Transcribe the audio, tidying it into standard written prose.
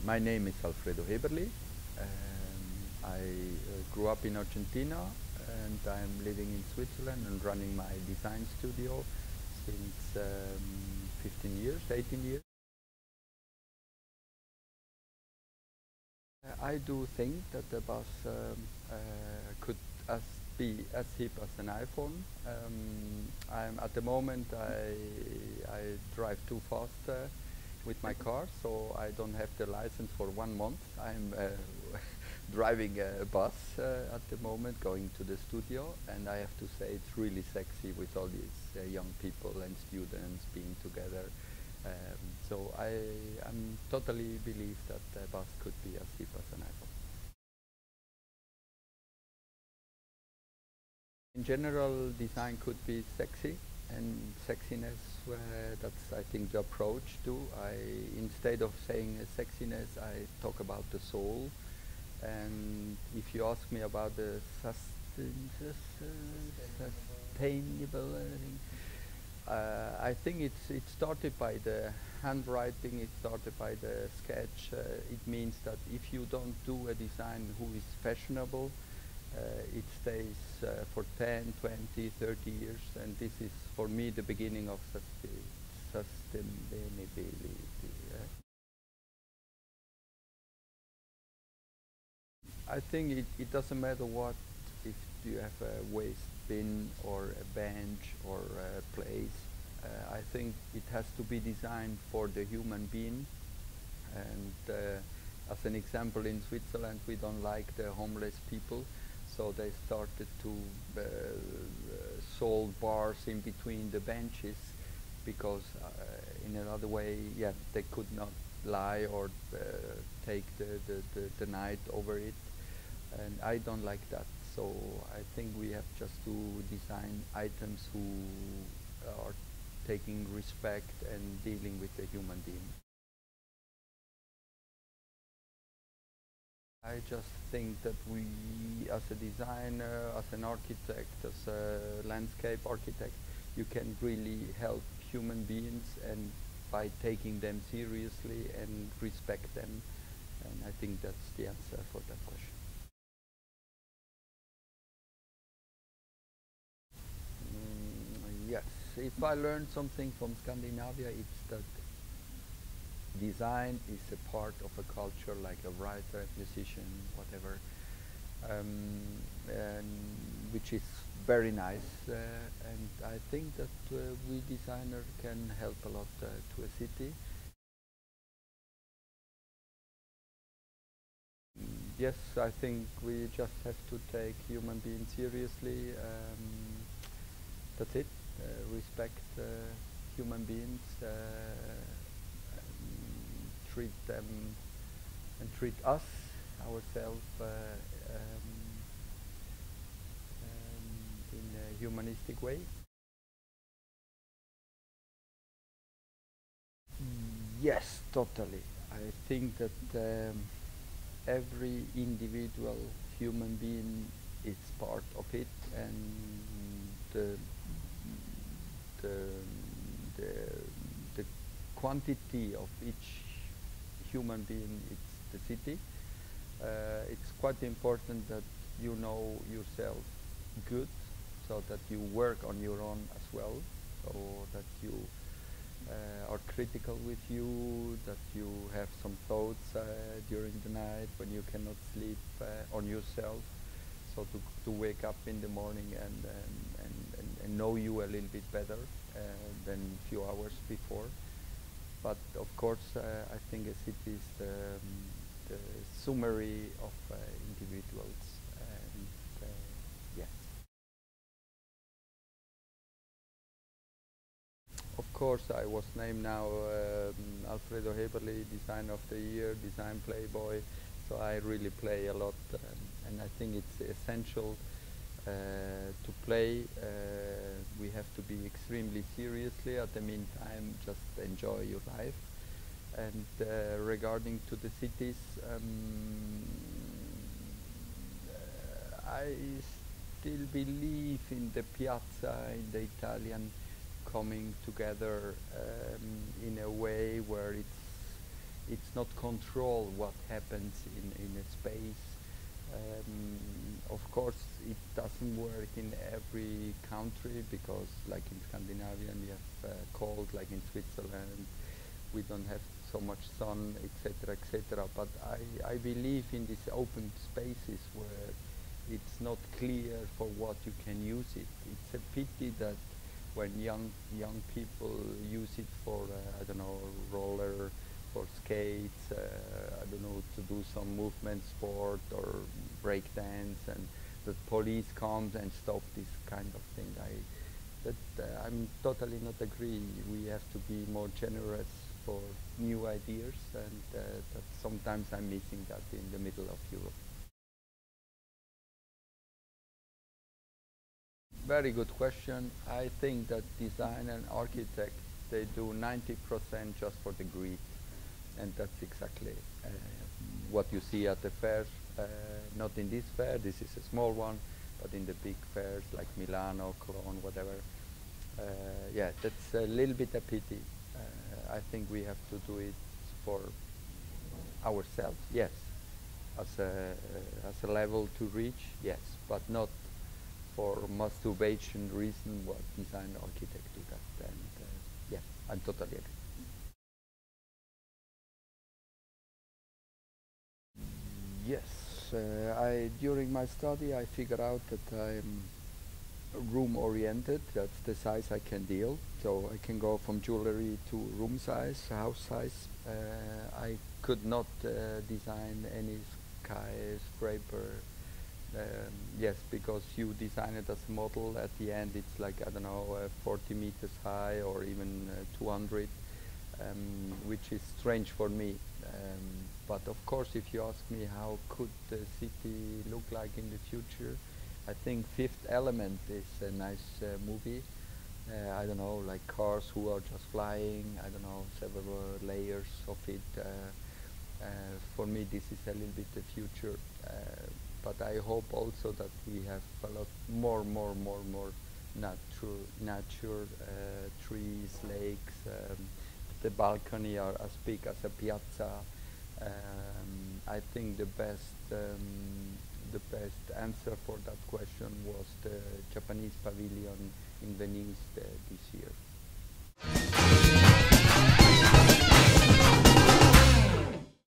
My name is Alfredo Häberli. I grew up in Argentina and I'm living in Switzerland and running my design studio since 15 years, 18 years. I do think that the bus could be as hip as an iPhone. I'm at the moment I drive too fast with my car, so I don't have the license for 1 month. I'm driving a bus at the moment, going to the studio, and I have to say it's really sexy with all these young people and students being together. So I'm totally believe that the bus could be as hip as an iPhone. In general, design could be sexy, and sexiness, that's I think the approach too. Instead of saying sexiness, I talk about the soul. And if you ask me about the sustainable I think it started by the handwriting, it started by the sketch. It means that if you don't do a design who is fashionable, it stays for 10, 20, 30 years, and this is for me the beginning of sustainability. I think it doesn't matter what, if you have a waste bin or a bench or a place. I think it has to be designed for the human being. And as an example, in Switzerland we don't like the homeless people, so they started to sold bars in between the benches because in another way, yeah, they could not lie or take the night over it. And I don't like that. So I think we have just to design items who are taking respect and dealing with the human being. I just think that we, as a designer, as an architect, as a landscape architect, you can really help human beings, and by taking them seriously and respect them. And I think that's the answer for that question. Yes, if I learned something from Scandinavia, it's that design is a part of a culture, like a writer, musician, whatever, and which is very nice. And I think that we designers can help a lot to a city. Yes, I think we just have to take human beings seriously. That's it. Respect human beings, treat them and treat us, ourselves, in a humanistic way. Yes, totally. I think that every individual human being is part of it, and the the the, the quantity of each human being, it's the city. It's quite important that you know yourself good, so that you work on your own as well, so that you are critical with you, that you have some thoughts during the night when you cannot sleep on yourself, so to wake up in the morning and know you a little bit better than a few hours before. But of course, I think a city is the summary of individuals, and yes. Of course, I was named now Alfredo Häberli, Design of the Year, Design Playboy. So I really play a lot, and I think it's essential to play. We have to be extremely seriously. At the meantime, just enjoy your life. And regarding to the cities, I still believe in the piazza, in the Italian coming together in a way where it's not control what happens in a space. Of course, it doesn't work in every country because, like in Scandinavia, we have cold, like in Switzerland, we don't have so much sun, etc., etc. But I believe in these open spaces where it's not clear for what you can use it. It's a pity that when young people use it for I don't know, roller, for skates, I don't know, to do some movement sport or break dance, and the police comes and stop this kind of thing. I'm totally not agree. We have to be more generous for new ideas, and that sometimes I'm missing that in the middle of Europe. Very good question. I think that design and architect, they do 90% just for the greed, and that's exactly what you see at the fairs. Not in this fair, this is a small one, but in the big fairs like Milano, Cologne, whatever. Yeah, that's a little bit a pity. I think we have to do it for ourselves, yes, as a level to reach, yes, but not for masturbation reason what design architect do that. And yeah, I'm totally agree. Yes, during my study I figured out that I'm room oriented. That's the size I can deal. So I can go from jewelry to room size, house size. I could not design any skyscraper. Yes, because you design it as a model. At the end, it's like, I don't know, 40 meters high or even 200, which is strange for me. But of course, if you ask me how could the city look like in the future, I think Fifth Element is a nice movie. I don't know, like cars who are just flying. I don't know, several layers of it. For me, this is a little bit the future. But I hope also that we have a lot more nature, trees, lakes. The balcony are as big as a piazza. I think the best answer for that question was the Japanese pavilion in Venice this year.